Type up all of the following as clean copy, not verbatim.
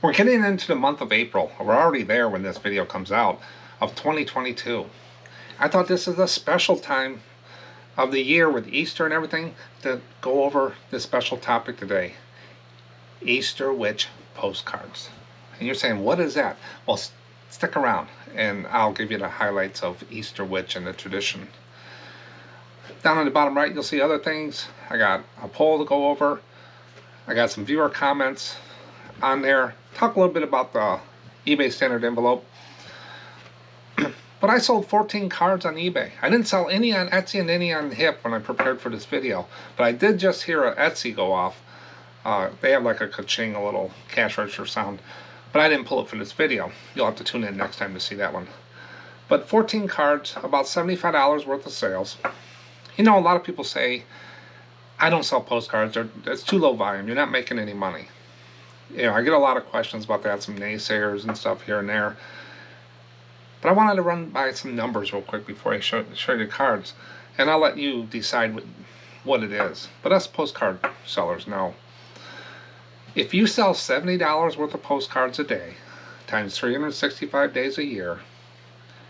We're getting into the month of April. We're already there when this video comes out, of 2022. I thought this is a special time of the year with Easter and everything to go over this special topic today. Easter witch postcards. And you're saying, what is that? Well, stick around and I'll give you the highlights of Easter witch and the tradition. Down on the bottom right, you'll see other things. I got a poll to go over. I got some viewer comments on there. Talk a little bit about the eBay standard envelope. But I sold 14 cards on eBay. I didn't sell any on Etsy and any on Hip when I prepared for this video. But I did just hear an Etsy go off. They have like a ka-ching, a little cash register sound. But I didn't pull it for this video. You'll have to tune in next time to see that one. But 14 cards, about $75 worth of sales. You know, a lot of people say, I don't sell postcards. It's too low volume. You're not making any money. You know, I get a lot of questions about that, some naysayers and stuff here and there. But I wanted to run by some numbers real quick before I show you the cards. And I'll let you decide what it is. But us postcard sellers know. If you sell $70 worth of postcards a day, times 365 days a year,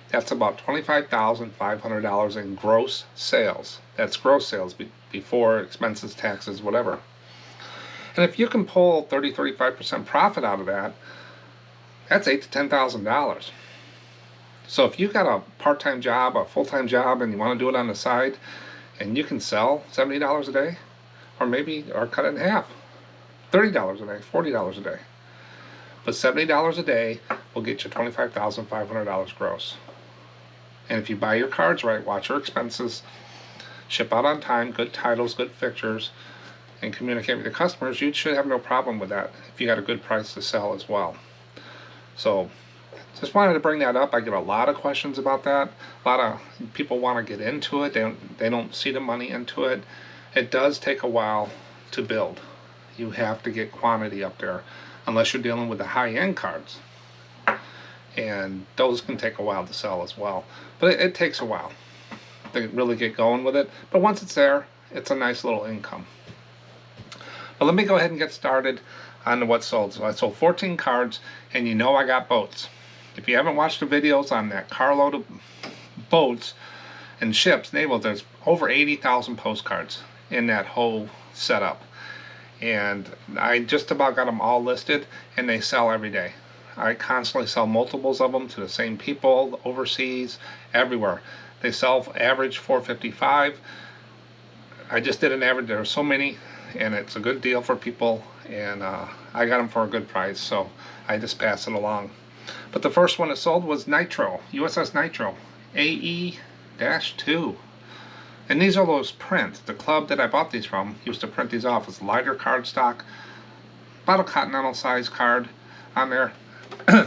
that's about $25,500 in gross sales. That's gross sales before expenses, taxes, whatever. And if you can pull 30-35% profit out of that, that's $8,000 to $10,000. So if you got a part-time job, a full-time job, and you want to do it on the side, and you can sell $70 a day, or cut it in half, $30 a day, $40 a day. But $70 a day will get you $25,500 gross. And if you buy your cards right, watch your expenses, ship out on time, good titles, good pictures, and communicate with your customers, you should have no problem with that if you got a good price to sell as well. So just wanted to bring that up. I get a lot of questions about that. A lot of people want to get into it. They don't see the money into it. It does take a while to build. You have to get quantity up there unless you're dealing with the high-end cards. And those can take a while to sell as well. But it takes a while to really get going with it. But once it's there, it's a nice little income. But let me go ahead and get started on what sold. So I sold 14 cards, and you know I got boats. If you haven't watched the videos on that carload of boats and ships, there's over 80,000 postcards in that whole setup. And I just about got them all listed, and they sell every day. I constantly sell multiples of them to the same people, overseas, everywhere. They sell average $4.55. I just did an average. There are so many, and it's a good deal for people, and I got them for a good price, so I just pass it along. But the first one that sold was Nitro, USS Nitro, AE-2. And these are those prints. The club that I bought these from used to print these off as lighter cardstock, about a continental size card on there.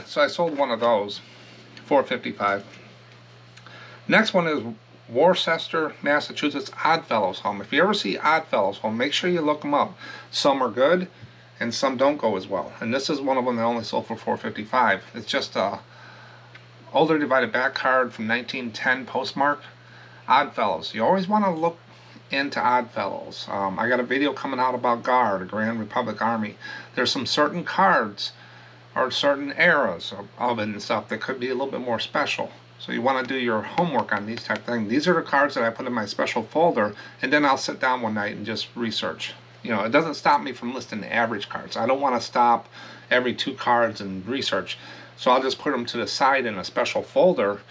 So I sold one of those, $4.55. Next one is Worcester, Massachusetts Oddfellows Home. If you ever see Oddfellows Home, make sure you look them up. Some are good, and some don't go as well. And this is one of them that only sold for $4.55. It's just a older divided back card from 1910 postmark. Oddfellows. You always want to look into Oddfellows. I got a video coming out about Guard, a Grand Republic Army. There's some certain cards or certain eras of it and stuff that could be a little bit more special. So you want to do your homework on these type of things. These are the cards that I put in my special folder, and then I'll sit down one night and just research. You know, it doesn't stop me from listing the average cards. I don't want to stop every 2 cards and research. So I'll just put them to the side in a special folder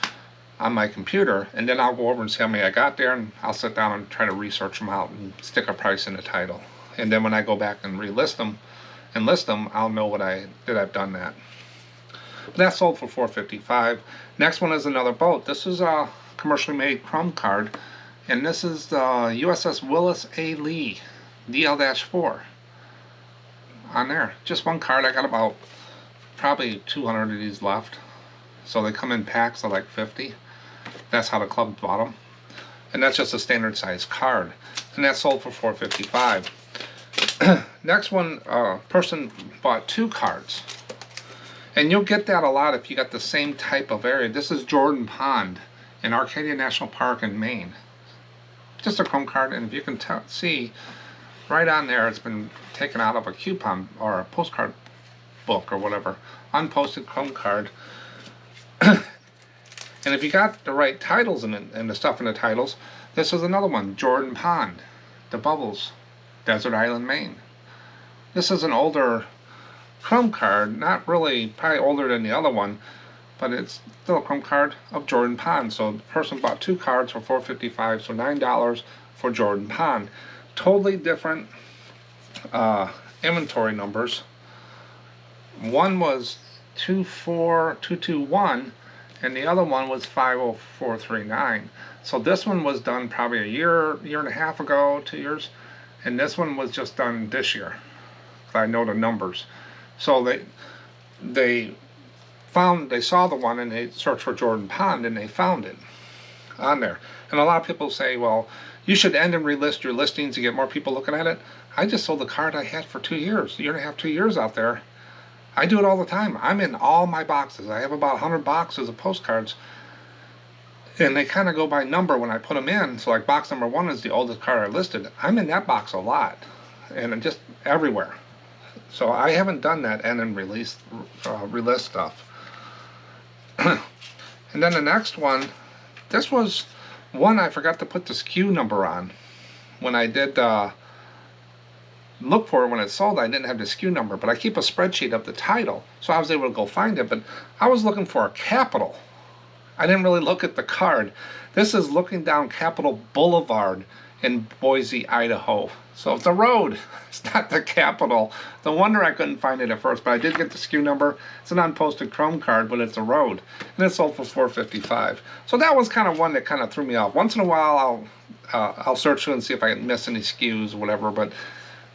on my computer, and then I'll go over and see how many I got there, and I'll sit down and try to research them out and stick a price in the title. And then when I go back and relist them and list them, I'll know that I've done that. But that sold for $4.55. Next one is another boat. This is a commercially made chrome card, and this is the USS Willis A. Lee DL-4 on there. Just one card. I got about probably 200 of these left. So they come in packs of like 50. That's how the club bought them. And that's just a standard size card. And that sold for $4.55. Next one, person bought 2 cards. And you'll get that a lot if you got the same type of area. This is Jordan Pond in Arcadia National Park in Maine. Just a chrome card, and if you can see, right on there, it's been taken out of a coupon or a postcard book or whatever. Unposted Chrome card. And if you got the right titles in it, and the stuff in the titles, this is another one. Jordan Pond, The Bubbles, Desert Island, Maine. This is an older Chrome card, not really, probably older than the other one, but it's still a Chrome card of Jordan Pond. So the person bought 2 cards for $4.55, so $9 for Jordan Pond. Totally different inventory numbers. One was 24221, and the other one was 50439. So this one was done probably a year and a half ago, 2 years, and this one was just done this year. I know the numbers. So they saw the one and they searched for Jordan Pond and they found it on there. And a lot of people say, well, you should end and relist your listings to get more people looking at it. I just sold the card I had for 2 years, a year and a half, 2 years out there. I do it all the time. I'm in all my boxes. I have about 100 boxes of postcards, and they kind of go by number when I put them in. So like box number 1 is the oldest card I listed. I'm in that box a lot, and just everywhere. So I haven't done that end and relist stuff. And then the next one, this was one I forgot to put the SKU number on. When I did look for it when it sold, I didn't have the SKU number, but I keep a spreadsheet of the title, so I was able to go find it. But I was looking for a Capitol. I didn't really look at the card. This is looking down Capitol Boulevard in Boise, Idaho. So it's a road. It's not the Capitol. No wonder I couldn't find it at first, but I did get the SKU number. It's an unposted Chrome card, but it's a road, and it sold for $4.55. So that was kind of one that kind of threw me off. Once in a while, I'll search through and see if I can miss any SKUs or whatever, but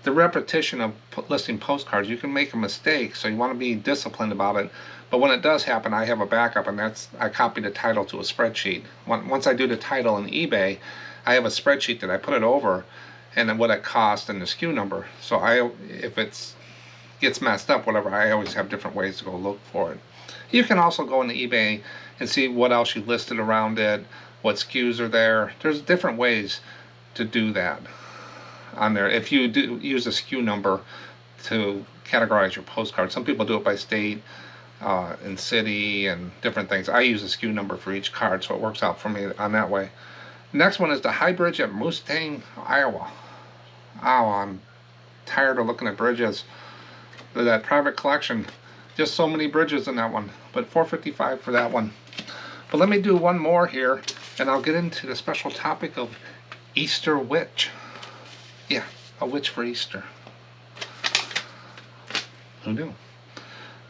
the repetition of listing postcards, you can make a mistake, so you want to be disciplined about it. But when it does happen, I have a backup, and that's I copy the title to a spreadsheet. Once I do the title in eBay, I have a spreadsheet that I put it over, and then what it cost and the SKU number. So if it gets messed up, whatever, I always have different ways to go look for it. You can also go into eBay and see what else you listed around it, what SKUs are there. There's different ways to do that on there. If you do use a SKU number to categorize your postcard, some people do it by state and city and different things. I use a SKU number for each card, so it works out for me on that way. Next one is the High Bridge at Mustang, Iowa. Oh, I'm tired of looking at bridges. That private collection, just so many bridges in that one, but $4.55 for that one. But let me do one more here, and I'll get into the special topic of Easter witch. Yeah, a witch for Easter. Who knew?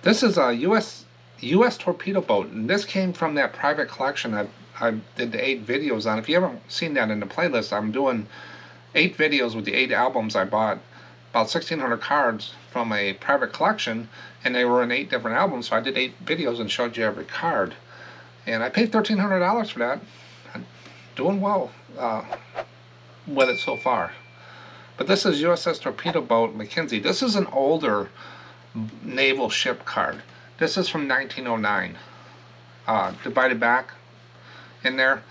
This is a U.S. torpedo boat, and this came from that private collection that I did the 8 videos on. If you haven't seen that in the playlist, I'm doing 8 videos with the 8 albums I bought, about 1,600 cards from a private collection, and they were in 8 different albums, so I did 8 videos and showed you every card. And I paid $1,300 for that. I'm doing well with it so far. But this is USS Torpedo Boat Mackenzie. This is an older naval ship card. This is from 1909. Divided back in there,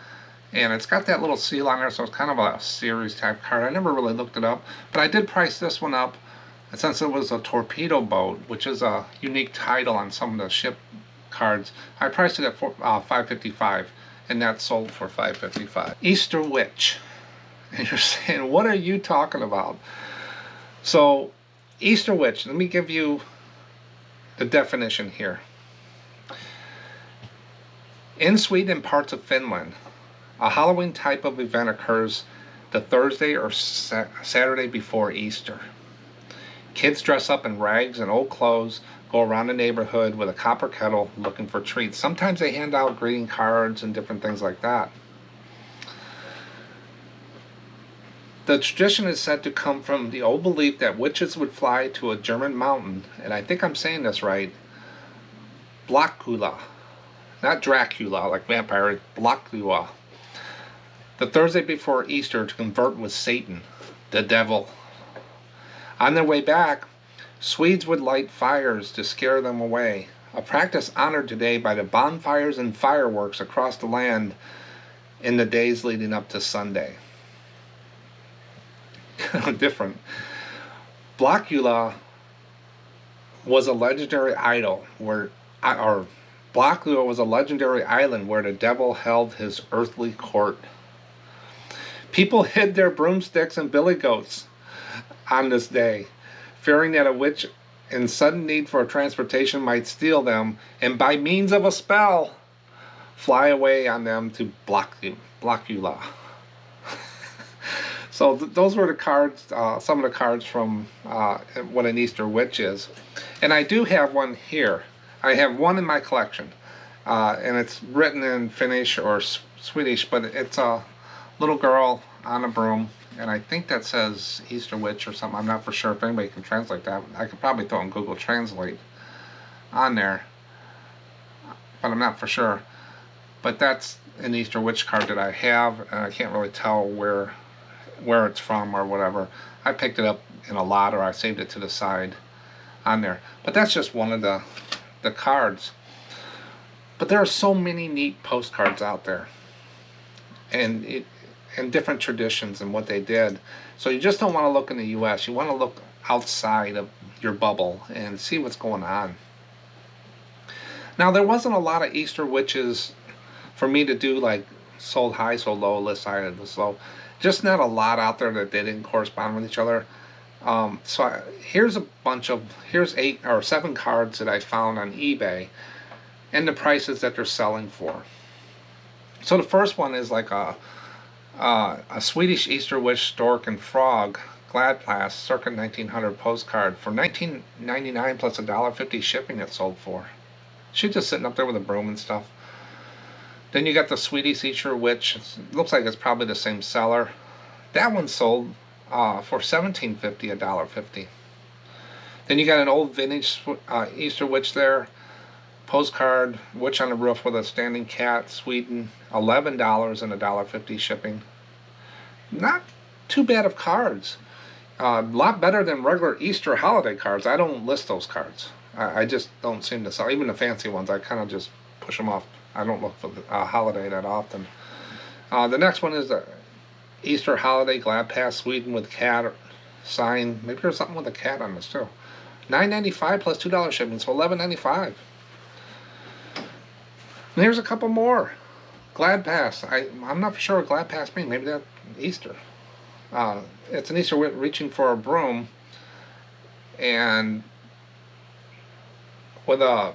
and it's got that little seal on there, so it's kind of a series type card. I never really looked it up, but I did price this one up, and since it was a torpedo boat, which is a unique title on some of the ship cards, I priced it at $5.55, and that sold for $5.55. Easter witch. And you're saying, what are you talking about? So Easter witch, let me give you the definition here. In Sweden and parts of Finland, a Halloween type of event occurs the Thursday or Saturday before Easter. Kids dress up in rags and old clothes, go around the neighborhood with a copper kettle looking for treats. Sometimes they hand out greeting cards and different things like that. The tradition is said to come from the old belief that witches would fly to a German mountain, and I think I'm saying this right, Blackula. Not Dracula, like vampire, Blackula. The Thursday before Easter to convert with Satan, the devil. On their way back, Swedes would light fires to scare them away, a practice honored today by the bonfires and fireworks across the land in the days leading up to Sunday. Different. Blackula was a legendary idol or Blocklua was a legendary island where the devil held his earthly court. People hid their broomsticks and billy goats on this day, fearing that a witch in sudden need for transportation might steal them and by means of a spell fly away on them to Blocklua. So those were the cards, some of the cards from what an Easter witch is. And I do have one here. I have one in my collection. And it's written in Finnish or Swedish, but it's a little girl on a broom. And I think that says Easter witch or something. I'm not for sure if anybody can translate that. I could probably throw in Google Translate on there, but I'm not for sure. But that's an Easter witch card that I have, and I can't really tell where it's from or whatever. I picked it up in a lot, or I saved it to the side on there. But that's just one of the cards. But there are so many neat postcards out there, and different traditions and what they did. So you just don't want to look in the U.S. You want to look outside of your bubble and see what's going on. Now, there wasn't a lot of Easter witches for me to do, like sold high, sold low, list high, list low. Just not a lot out there that they didn't correspond with each other. Here's 8 or 7 cards that I found on eBay and the prices that they're selling for. So the first one is like a Swedish Easter witch stork and frog Gladpass circa 1900 postcard for $19.99 plus $1.50 shipping it sold for. She's just sitting up there with a broom and stuff. Then you got the Swedish Easter witch. It looks like it's probably the same seller. That one sold for $17.50, $1.50. Then you got an old vintage Easter witch there. Postcard, witch on the roof with a standing cat, Sweden, $11 and $1.50 shipping. Not too bad of cards. A lot better than regular Easter holiday cards. I don't list those cards. I just don't seem to sell. Even the fancy ones, I kind of just push them off. I don't look for the holiday that often. The next one is the Easter holiday Gladpass Sweden with cat sign. Maybe there's something with a cat on this too. $9.95 plus $2 shipping, so $11.95. And here's a couple more. Gladpass. I'm not for sure what Gladpass means. Maybe that's Easter. It's an Easter witch reaching for a broom, and with a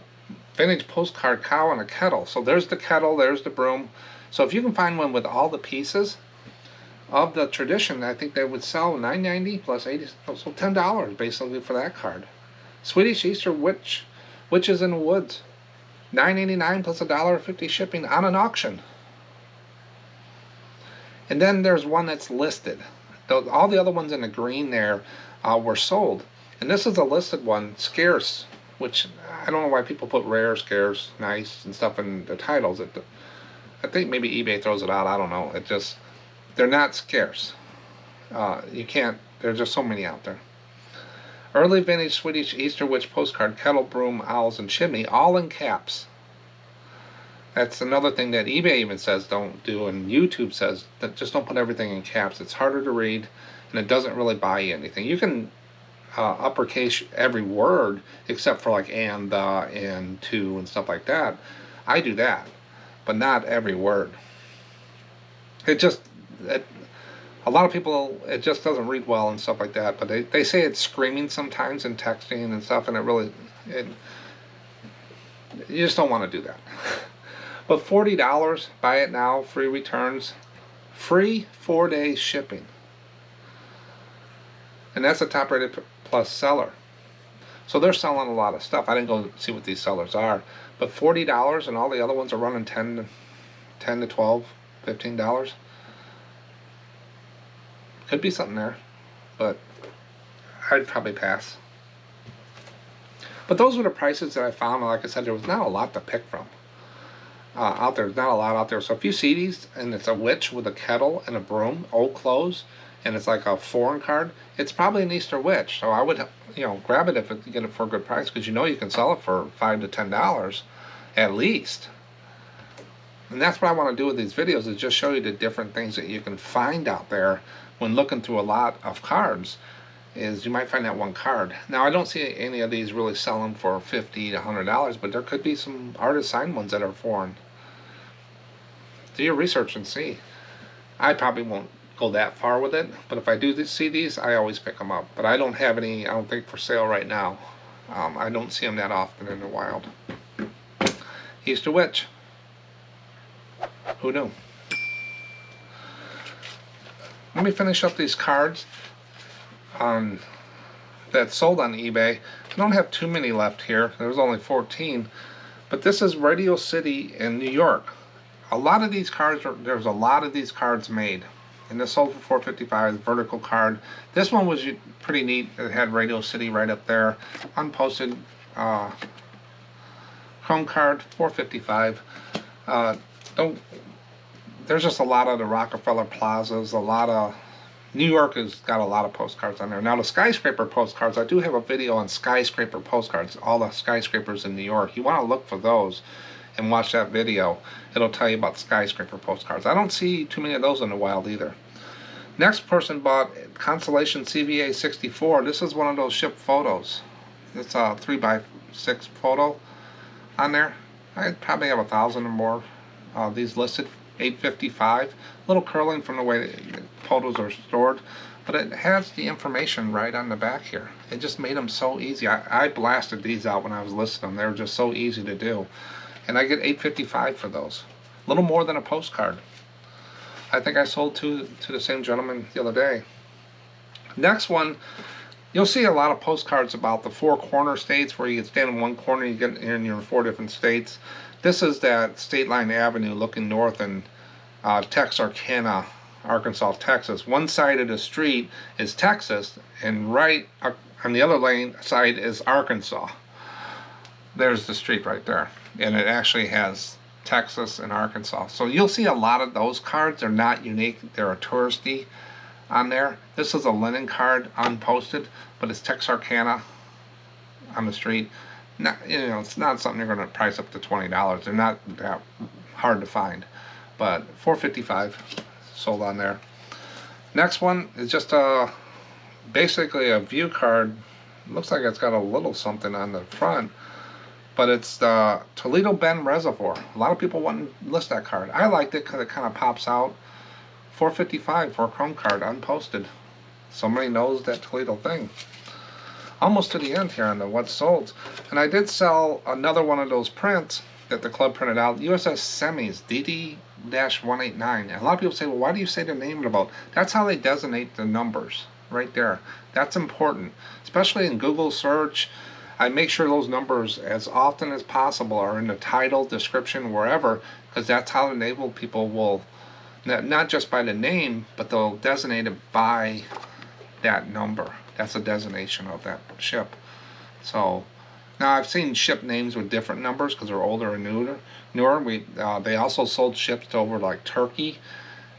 vintage postcard cow and a kettle. So there's the kettle, there's the broom. So if you can find one with all the pieces of the tradition, I think they would sell $9.90 plus $80, so $10 basically for that card. Swedish Easter witches in the woods, $9.89 plus $1.50 shipping on an auction. And then there's one that's listed. All the other ones in the green there were sold, and this is a listed one, scarce. Which I don't know why people put rare, scarce, nice, and stuff in the titles. I think maybe eBay throws it out. I don't know. They're not scarce. You can't. There's just so many out there. Early vintage Swedish Easter witch postcard, kettle, broom, owls, and chimney, all in caps. That's another thing that eBay even says don't do, and YouTube says that just don't put everything in caps. It's harder to read, and it doesn't really buy you anything. You can uppercase every word except for like and, the, and, to, and stuff like that. I do that, but not every word. A lot of people, it just doesn't read well and stuff like that, but they say it's screaming sometimes in texting and stuff, and you just don't want to do that. But $40, buy it now, free returns, free 4-day shipping. And that's a top rated plus seller. So they're selling a lot of stuff. I didn't go see what these sellers are, but $40, and all the other ones are running $10 to $12, $15. Could be something there, but I'd probably pass. But those were the prices that I found. Like I said, there was not a lot to pick from out there. There's not a lot out there. So if you see these, and it's a witch with a kettle and a broom, old clothes, and it's like a foreign card, it's probably an Easter witch. So I would, grab it if you get it for a good price, because you can sell it for $5 to $10 at least. And that's what I want to do with these videos, is just show you the different things that you can find out there when looking through a lot of cards. is you might find that one card. Now, I don't see any of these really selling for $50 to $100, but there could be some artist signed ones that are foreign. Do your research and see. I probably won't go that far with it, but if I do see these, I always pick them up. But I don't have any, I don't think, for sale right now. I don't see them that often in the wild. Easter Witch. Who knew? Let me finish up these cards that sold on eBay. I don't have too many left here. There's only 14. But this is Radio City in New York. A lot of these cards, there's a lot of these cards made. And this sold for $4.55, vertical card. This one was pretty neat. It had Radio City right up there. Unposted chrome card, $4.55. There's just a lot of the Rockefeller Plazas, a lot of... New York has got a lot of postcards on there. Now the skyscraper postcards, I do have a video on skyscraper postcards, all the skyscrapers in New York. You want to look for those and watch that video. It'll tell you about skyscraper postcards. I don't see too many of those in the wild either. Next person bought Constellation CVA 64. This is one of those ship photos. It's a 3x6 photo on there. I probably have 1,000 or more these listed. $8.55. A little curling from the way the photos are stored, but it has the information right on the back here. It just made them so easy. I blasted these out when I was listing them. They were just so easy to do. And I get $8.55 for those. A little more than a postcard. I think I sold two to the same gentleman the other day. Next one, you'll see a lot of postcards about the 4 corner states where you can stand in one corner, you get in your 4 different states. This is that State Line Avenue looking north in Texarkana, Arkansas, Texas. One side of the street is Texas, and right on the other lane side is Arkansas. There's the street right there, and it actually has Texas and Arkansas. So you'll see a lot of those cards. They're not unique. They're a touristy on there. This is a linen card, unposted, but it's Texarkana on the street. Not, it's not something you're going to price up to $20. They're not that hard to find, but $4.55 sold on there. Next one is just basically a view card. Looks like it's got a little something on the front, but it's the Toledo Bend Reservoir. A lot of people want to list that card. I liked it because it kind of pops out. $4.55 for a chrome card, unposted. Somebody knows that Toledo thing. Almost to the end here on the what sold. And I did sell another one of those prints that the club printed out, USS Semis, DD-189. And a lot of people say, well, why do you say the name about? That's how they designate the numbers, right there. That's important, especially in Google search. I make sure those numbers, as often as possible, are in the title, description, wherever, because that's how the naval people will, not just by the name, but they'll designate it by that number. That's a designation of that ship. So now I've seen ship names with different numbers because they're older and newer. They also sold ships to over like Turkey,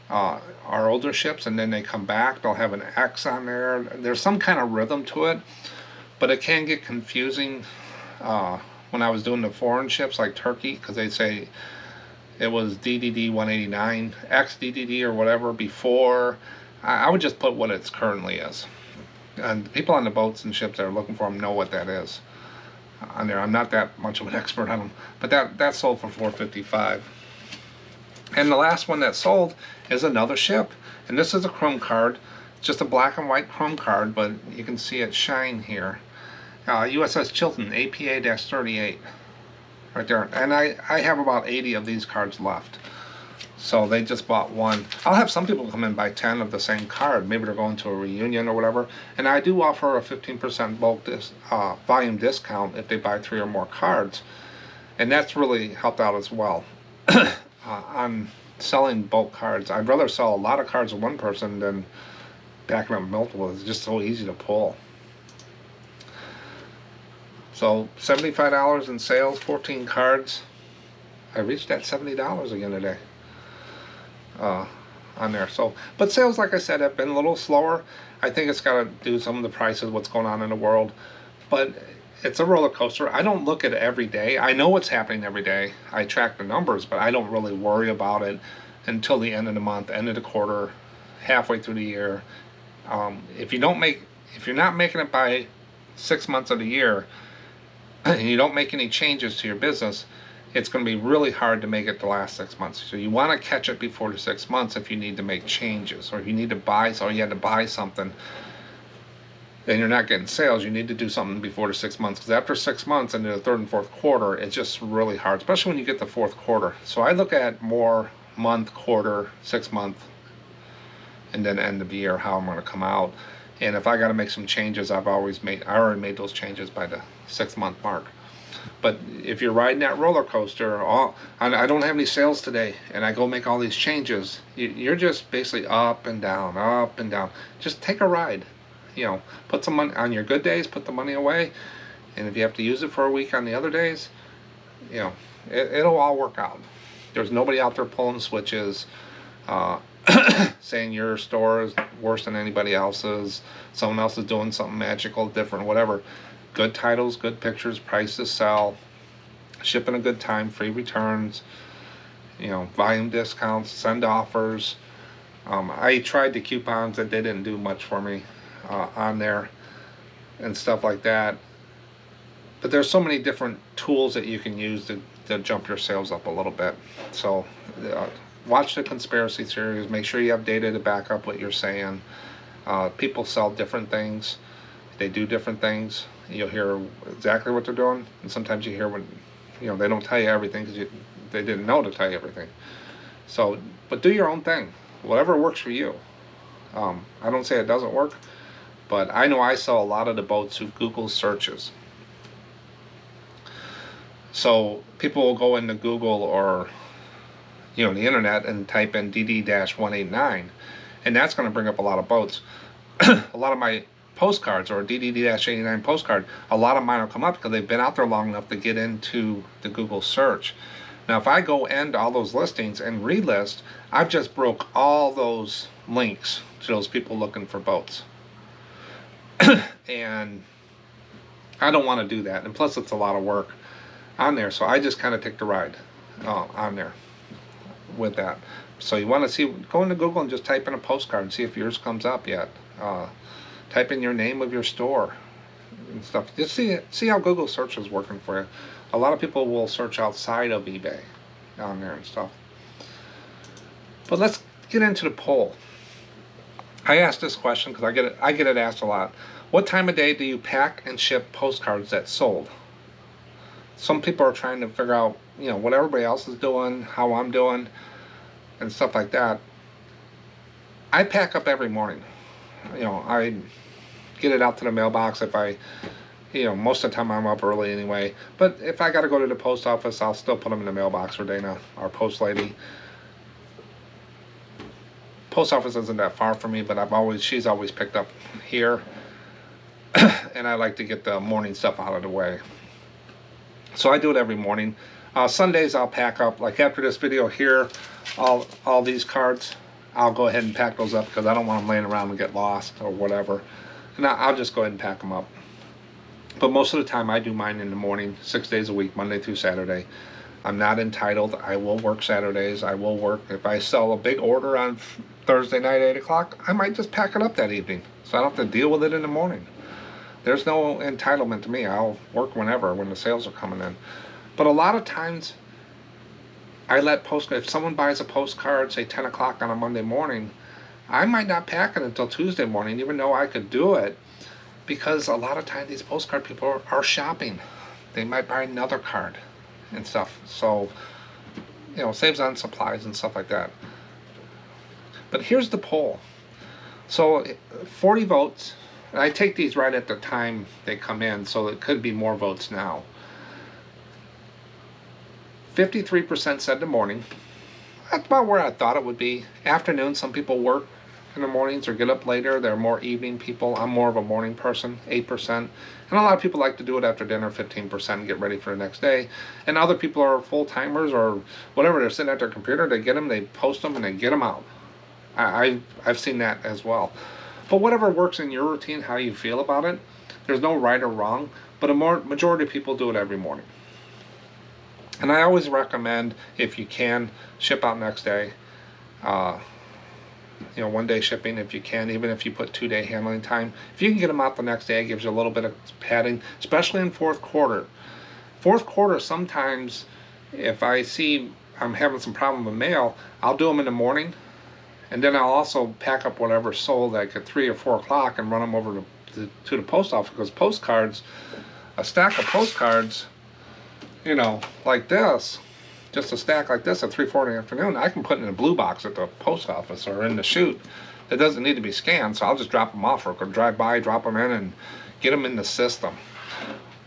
our older ships, and then they come back. They'll have an X on there. There's some kind of rhythm to it, but it can get confusing when I was doing the foreign ships like Turkey, because they say it was DDD 189, XDDD or whatever before. I would just put what it currently is. And the people on the boats and ships that are looking for them know what that is on there. I'm not that much of an expert on them, but that sold for $4.55. And the last one that sold is another ship, and this is a chrome card, just a black and white chrome card, but you can see it shine here. USS Chilton, APA-38, right there. And I have about 80 of these cards left. So they just bought one. I'll have some people come in and buy 10 of the same card. Maybe they're going to a reunion or whatever. And I do offer a 15% bulk volume discount if they buy 3 or more cards. And that's really helped out as well. On selling bulk cards, I'd rather sell a lot of cards to one person than packing up multiple. It's just so easy to pull. So $75 in sales, 14 cards. I reached that $70 again today. On there. So, but sales, like I said, have been a little slower. I think it's got to do some of the prices, what's going on in the world, but it's a roller coaster. I don't look at it every day. I know what's happening every day. I track the numbers, but I don't really worry about it until the end of the month, end of the quarter, halfway through the year. If you don't make If you're not making it by 6 months of the year, and you don't make any changes to your business, it's going to be really hard to make it the last 6 months. So you want to catch it before the 6 months if you need to make changes, or if you need to buy, so you had to buy something, and you're not getting sales, you need to do something before the 6 months, because after 6 months into the third and fourth quarter, it's just really hard, especially when you get the fourth quarter. So I look at more month, quarter, 6 month, and then end of the year, how I'm going to come out. And if I got to make some changes, I already made those changes by the 6 month mark. But if you're riding that roller coaster, I don't have any sales today, and I go make all these changes, you're just basically up and down, up and down. Just take a ride. Put some money on your good days, put the money away, and if you have to use it for a week on the other days, it'll all work out. There's nobody out there pulling switches, saying your store is worse than anybody else's, someone else is doing something magical, different, whatever. Good titles, good pictures, price to sell, ship in a good time, free returns, volume discounts, send offers. I tried the coupons, that they didn't do much for me on there and stuff like that. But there's so many different tools that you can use to jump your sales up a little bit. So watch the conspiracy theories. Make sure you have data to back up what you're saying. People sell different things. They do different things. You'll hear exactly what they're doing, and sometimes you hear when they don't tell you everything because they didn't know to tell you everything. So, but do your own thing. Whatever works for you. I don't say it doesn't work, but I know I sell a lot of the boats through Google searches. So people will go into Google or the internet and type in DD-189, and that's going to bring up a lot of boats. A lot of my postcards, or DD-89 postcard, a lot of mine will come up because they've been out there long enough to get into the Google search. Now if I go end all those listings and relist, I've just broke all those links to those people looking for boats. And I don't want to do that, and plus it's a lot of work on there, so I just kind of take the ride on there with that. So you want to go into Google and just type in a postcard and see if yours comes up yet. Type in your name of your store and stuff. Just see how Google search is working for you. A lot of people will search outside of eBay on there and stuff. But let's get into the poll. I asked this question because I get it asked a lot. What time of day do you pack and ship postcards that sold? Some people are trying to figure out, what everybody else is doing, how I'm doing, and stuff like that. I pack up every morning. I get it out to the mailbox if most of the time I'm up early anyway. But if I got to go to the post office, I'll still put them in the mailbox for Dana, our post lady. Post office isn't that far from me, but she's always picked up here. And I like to get the morning stuff out of the way. So I do it every morning. Sundays I'll pack up, like after this video here, all these cards, I'll go ahead and pack those up because I don't want them laying around and get lost or whatever. And I'll just go ahead and pack them up. But most of the time I do mine in the morning, 6 days a week, Monday through Saturday. I'm not entitled. I will work Saturdays. I will work. If I sell a big order on Thursday night, 8 o'clock, I might just pack it up that evening, so I don't have to deal with it in the morning. There's no entitlement to me. I'll work when the sales are coming in. But a lot of times, I let if someone buys a postcard, say 10 o'clock on a Monday morning, I might not pack it until Tuesday morning, even though I could do it, because a lot of times these postcard people are shopping. They might buy another card and stuff. So, saves on supplies and stuff like that. But here's the poll. So 40 votes. And I take these right at the time they come in, so it could be more votes now. 53% said the morning. That's about where I thought it would be. Afternoon, some people work in the mornings or get up later. They're more evening people. I'm more of a morning person, 8%. And a lot of people like to do it after dinner, 15%, and get ready for the next day. And other people are full-timers or whatever. They're sitting at their computer. They get them, they post them, and they get them out. I've seen that as well. But whatever works in your routine, how you feel about it, there's no right or wrong, but majority of people do it every morning. And I always recommend, if you can, ship out next day. you know, 1-day shipping if you can, even if you put 2-day handling time. If you can get them out the next day, it gives you a little bit of padding, especially in fourth quarter. Fourth quarter, sometimes if I see I'm having some problem with mail, I'll do them in the morning, and then I'll also pack up whatever sold like at 3 or 4 o'clock and run them over to the post office, because postcards, a stack of postcards, you know, like this, just a stack like this at 3, 4 in the afternoon, I can put in a blue box at the post office or in the chute. It doesn't need to be scanned, so I'll just drop them off, or drive by, drop them in, and get them in the system.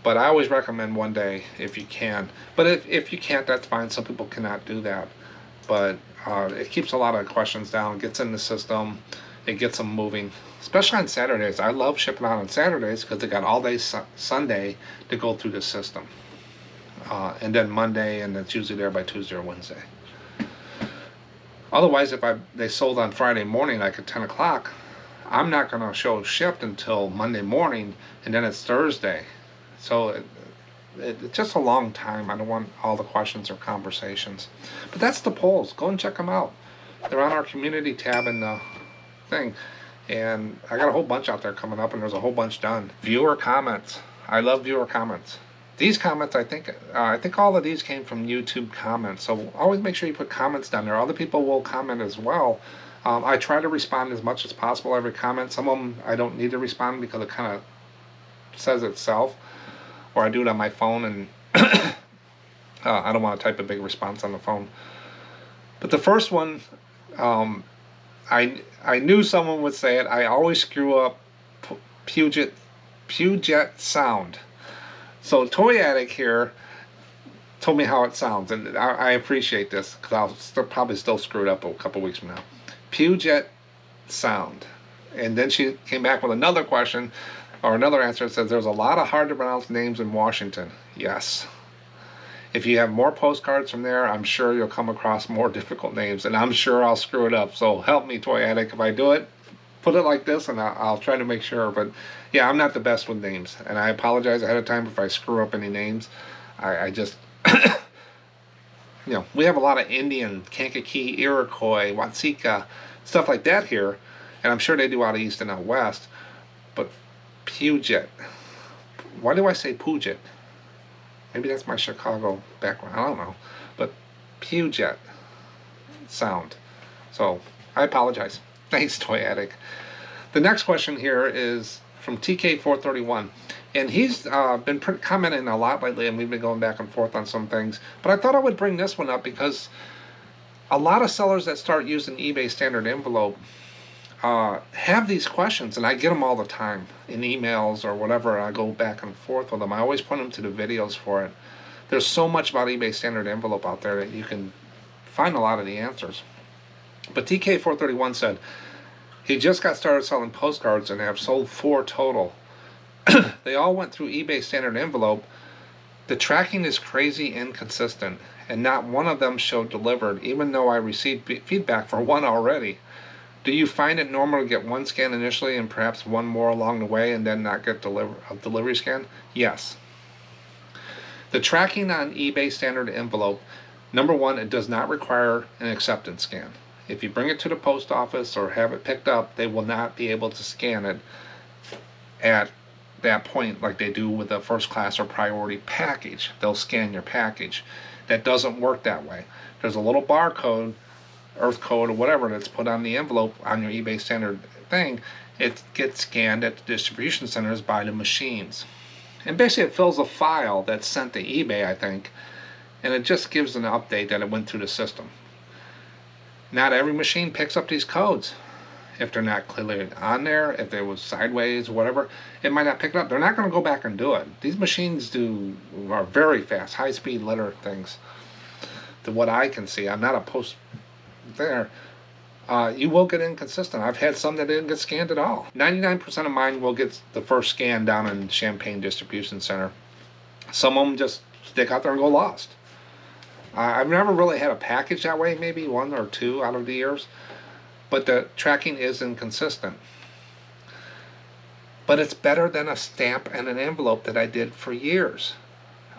But I always recommend 1 day if you can. But if you can't, that's fine. Some people cannot do that. But it keeps a lot of questions down, gets in the system, it gets them moving. Especially on Saturdays. I love shipping out on Saturdays because they got all day Sunday to go through the system. And then Monday, and it's usually there by Tuesday or Wednesday. Otherwise, if they sold on Friday morning, like at 10 o'clock, I'm not going to show shipped until Monday morning, and then it's Thursday. So it's just a long time. I don't want all the questions or conversations. But that's the polls. Go and check them out. They're on our community tab in the thing. And I got a whole bunch out there coming up, and there's a whole bunch done. Viewer comments. I love viewer comments. These comments, I think all of these came from YouTube comments. So always make sure you put comments down there. Other people will comment as well. I try to respond as much as possible every comment. Some of them I don't need to respond because it kind of says itself. Or I do it on my phone, and I don't want to type a big response on the phone. But the first one, I knew someone would say it. I always screw up Puget Sound. So Toy Addict here told me how it sounds, and I appreciate this because I'll probably still screw it up a couple weeks from now. Puget Sound. And then she came back with another question, or another answer. That says there's a lot of hard to pronounce names in Washington. Yes. If you have more postcards from there, I'm sure you'll come across more difficult names, and I'm sure I'll screw it up. So help me, Toy Addict, if I do it. Put it like this, and I'll try to make sure. But yeah, I'm not the best with names, and I apologize ahead of time if I screw up any names. I just, you know, we have a lot of Indian, Kankakee, Iroquois, Watsika, stuff like that here, and I'm sure they do out east and out west. But Puget, why do I say Puget? Maybe that's my Chicago background. I don't know, but Puget Sound. So I apologize. Thanks, Toy Addict. The next question here is from TK431, and he's been commenting a lot lately, and we've been going back and forth on some things. But I thought I would bring this one up because a lot of sellers that start using eBay standard envelope have these questions, and I get them all the time in emails or whatever. I go back and forth with them. I always point them to the videos for it. There's so much about eBay standard envelope out there that you can find a lot of the answers. But TK431 said he just got started selling postcards and have sold 4 total. They all went through eBay standard envelope. The tracking is crazy inconsistent, and not one of them showed delivered, even though I received feedback for one already. Do you find it normal to get 1 scan initially and perhaps 1 more along the way and then not get a delivery scan? Yes. The tracking on eBay standard envelope, number 1, it does not require an acceptance scan. If you bring it to the post office or have it picked up, they will not be able to scan it at that point like they do with a first class or priority package. They'll scan your package. That doesn't work that way. There's a little barcode, earth code, or whatever that's put on the envelope on your eBay standard thing. It gets scanned at the distribution centers by the machines. And basically it fills a file that's sent to eBay, I think, and it just gives an update that it went through the system. Not every machine picks up these codes. If they're not clearly on there, if there was sideways, whatever, it might not pick it up. They're not going to go back and do it. These machines are very fast, high-speed letter things. To what I can see, I'm not a post there. You will get inconsistent. I've had some that didn't get scanned at all. 99% of mine will get the first scan down in Champaign Distribution Center. Some of them just stick out there and go lost. I've never really had a package that way, maybe 1 or 2 out of the years, but the tracking is inconsistent. But it's better than a stamp and an envelope that I did for years.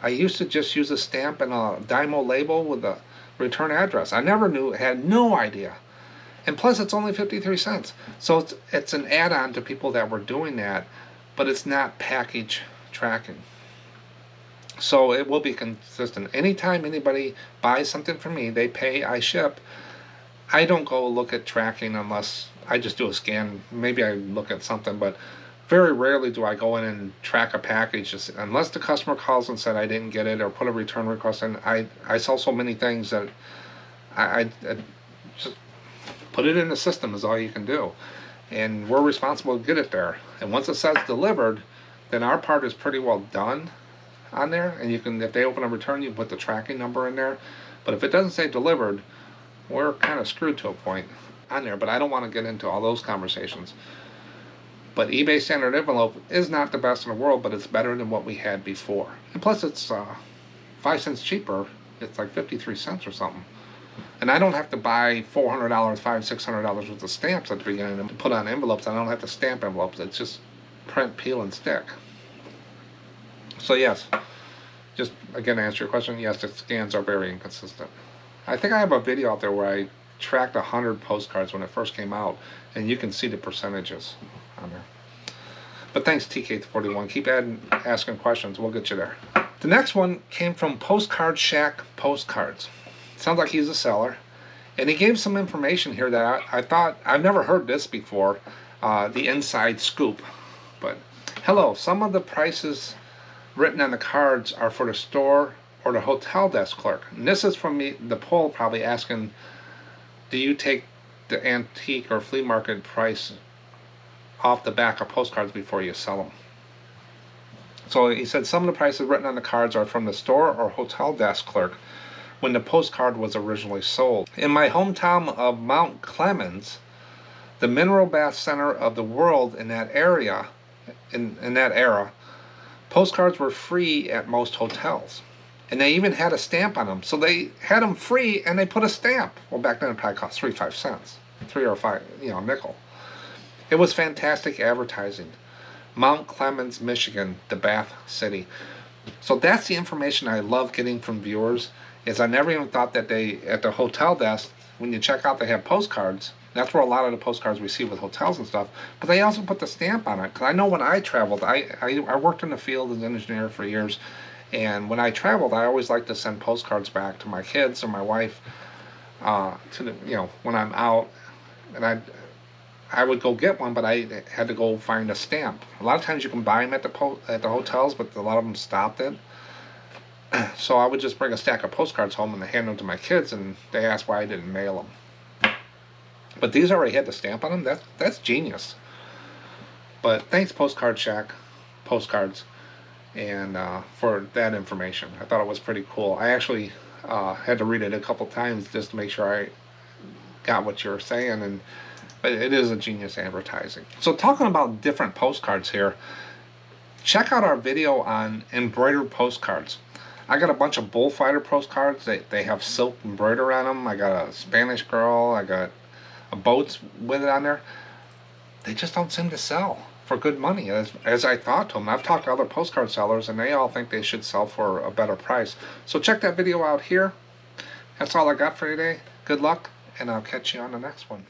I used to just use a stamp and a Dymo label with a return address. I never knew, had no idea. And plus, it's only 53 cents. So it's an add-on to people that were doing that, but it's not package tracking. So it will be consistent. Anytime anybody buys something from me, they pay, I ship. I don't go look at tracking unless I just do a scan. Maybe I look at something, but very rarely do I go in and track a package, just unless the customer calls and said I didn't get it or put a return request in. I sell so many things that I just put it in the system is all you can do. And we're responsible to get it there. And once it says delivered, then our part is pretty well done on there. And you can, if they open a return, you put the tracking number in there. But if it doesn't say delivered, we're kind of screwed to a point on there. But I don't want to get into all those conversations. But eBay standard envelope is not the best in the world, but it's better than what we had before. And plus it's 5 cents cheaper. It's like 53 cents or something. And I don't have to buy $400, $600 worth of stamps at the beginning and put on envelopes. I don't have to stamp envelopes. It's just print, peel, and stick. So yes, just again to answer your question, yes, the scans are very inconsistent. I think I have a video out there where I tracked 100 postcards when it first came out, and you can see the percentages on there. But thanks, TK41. Keep asking questions. We'll get you there. The next one came from Postcard Shack Postcards. Sounds like he's a seller. And he gave some information here that I thought, I've never heard this before, the inside scoop. But, hello, some of the prices written on the cards are for the store or the hotel desk clerk. And this is from the poll probably asking, do you take the antique or flea market price off the back of postcards before you sell them? So he said some of the prices written on the cards are from the store or hotel desk clerk when the postcard was originally sold. In my hometown of Mount Clemens, the mineral bath center of the world in that area, in that era, postcards were free at most hotels. And they even had a stamp on them. So they had them free and they put a stamp. Well, back then it probably cost 5 cents. 3 or 5, nickel. It was fantastic advertising. Mount Clemens, Michigan, the Bath City. So that's the information I love getting from viewers, is I never even thought that they, at the hotel desk, when you check out, they have postcards. That's where a lot of the postcards we see with hotels and stuff. But they also put the stamp on it. Because I know when I traveled, I worked in the field as an engineer for years. And when I traveled, I always liked to send postcards back to my kids or my wife, when I'm out. And I would go get one, but I had to go find a stamp. A lot of times you can buy them at the hotels, but a lot of them stopped it. So I would just bring a stack of postcards home and hand them to my kids, and they asked why I didn't mail them. But these already had the stamp on them. That's genius. But thanks, Postcard Shack Postcards, and for that information. I thought it was pretty cool. I actually had to read it a couple times just to make sure I got what you were saying, but it is a genius advertising. So talking about different postcards here, check out our video on embroidered postcards. I got a bunch of bullfighter postcards. They have silk embroidery on them. I got a Spanish girl. I got a boats with it on there. They just don't seem to sell for good money, as I thought to them. I've talked to other postcard sellers, and they all think they should sell for a better price. So check that video out here. That's all I got for today. Good luck, and I'll catch you on the next one.